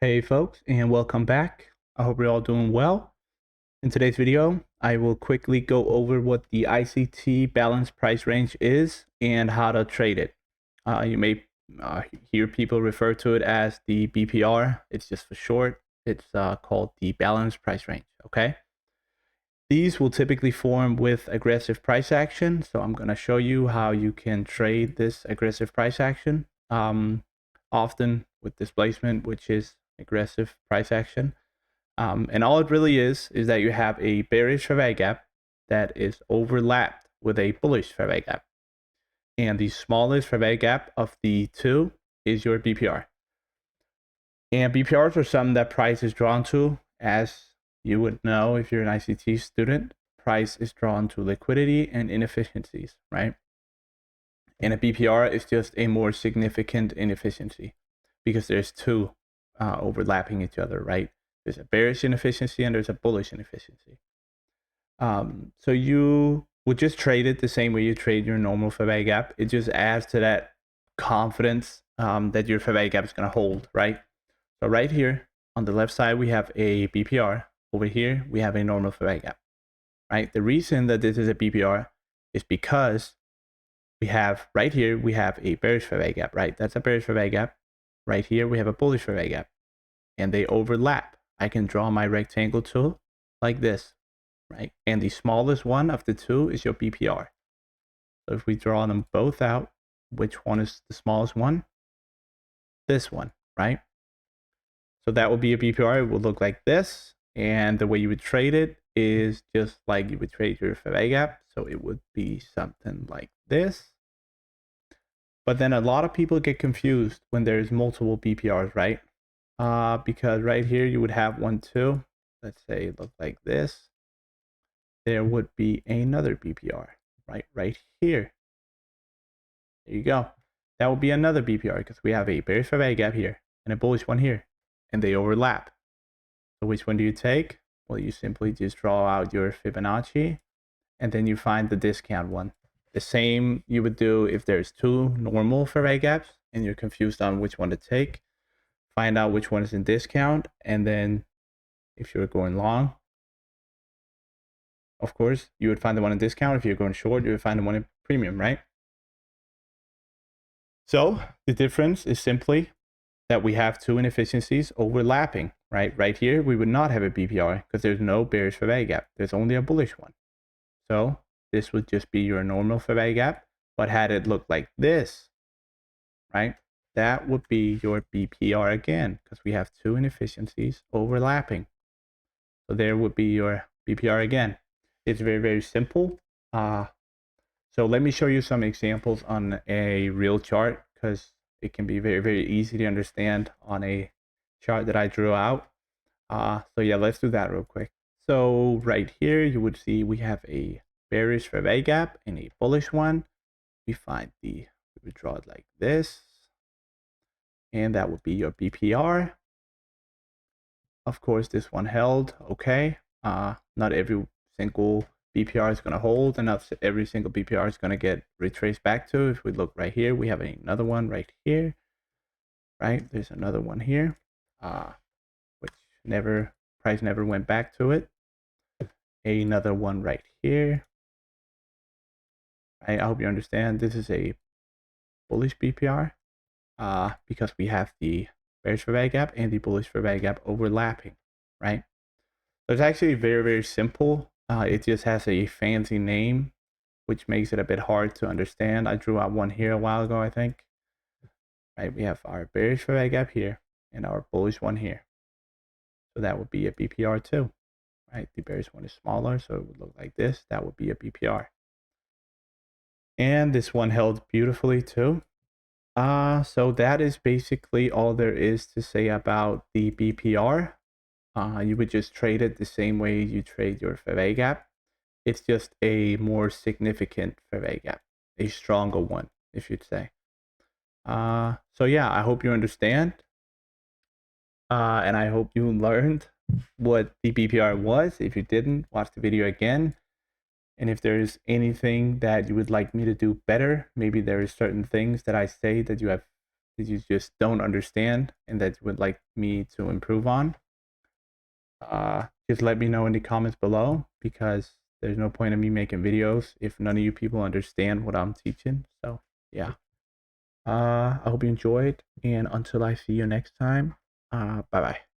Hey folks, and welcome back. I hope you're all doing well. In today's video, I will quickly go over what the ICT Balanced Price Range is and how to trade it. You may hear people refer to it as the BPR. It's just for short. It's called the Balanced Price Range, okay? These will typically form with aggressive price action. So I'm going to show you how you can trade this aggressive price action, often with displacement, which is aggressive price action. And all it really is that you have a bearish fair value gap that is overlapped with a bullish fair value gap. And the smallest fair value gap of the two is your BPR. And BPRs are something that price is drawn to. As you would know if you're an ICT student, price is drawn to liquidity and inefficiencies, right? And a BPR is just a more significant inefficiency because there's two overlapping each other, right? There's a bearish inefficiency and there's a bullish inefficiency. So you would just trade it the same way you trade your normal fair value gap. It just adds to that confidence that your fair value gap is going to hold, right? So right here on the left side, we have a BPR. Over here, we have a normal fair value gap, right? The reason that this is a BPR is because we have right here, we have a bearish fair value gap, right? That's a bearish fair value gap. Right here, we have a bullish fair value gap, and they overlap. I can draw my rectangle tool like this, right? And the smallest one of the two is your BPR. So if we draw them both out, which one is the smallest one? This one, right? So that would be a BPR. It would look like this. And the way you would trade it is just like you would trade your fair value gap. So it would be something like this. But then a lot of people get confused when there's multiple BPRs, right? Because right here you would have one, two. Let's say it looked like this. There would be another BPR, right here. There you go. That would be another BPR because we have a bearish fair value gap here and a bullish one here, and they overlap. So which one do you take? Well, you simply just draw out your Fibonacci, and then you find the discount one. The same you would do if there's two normal fair value gaps and you're confused on which one to take. Find out which one is in discount, and then if you're going long, of course, you would find the one in discount. If you're going short, you would find the one in premium, right? So the difference is simply that we have two inefficiencies overlapping, right? Right here, we would not have a BPR because there's no bearish fair value gap. There's only a bullish one. So this would just be your normal fair value gap. But had it looked like this, right? That would be your BPR again because we have two inefficiencies overlapping. So there would be your BPR again. It's very, very simple. So let me show you some examples on a real chart because it can be very, very easy to understand on a chart that I drew out. So yeah, let's do that real quick. So right here, you would see we have a bearish fair value gap and a bullish one. We would draw it like this. And that would be your BPR. Of course, this one held, okay. Not every single BPR is going to hold, and not every single BPR is going to get retraced back to. If we look right here, we have another one right here, right? There's another one here, which price never went back to it. Another one right here. I hope you understand this is a bullish BPR because we have the bearish fair value gap and the bullish fair value gap overlapping, right? So it's actually very, very simple. It just has a fancy name, which makes it a bit hard to understand. I drew out one here a while ago, I think. Right, we have our bearish fair value gap here and our bullish one here. So that would be a BPR too, right? The bearish one is smaller, so it would look like this. That would be a BPR. And this one held beautifully too. So that is basically all there is to say about the BPR. You would just trade it the same way you trade your fair value gap. It's just a more significant fair value gap, a stronger one, if you'd say. So yeah, I hope you understand. And I hope you learned what the BPR was. If you didn't, watch the video again. And if there's anything that you would like me to do better, maybe there is certain things that I say that you have that you just don't understand and that you would like me to improve on, just let me know in the comments below, because there's no point in me making videos if none of you people understand what I'm teaching. So yeah, I hope you enjoyed, and until I see you next time, bye bye.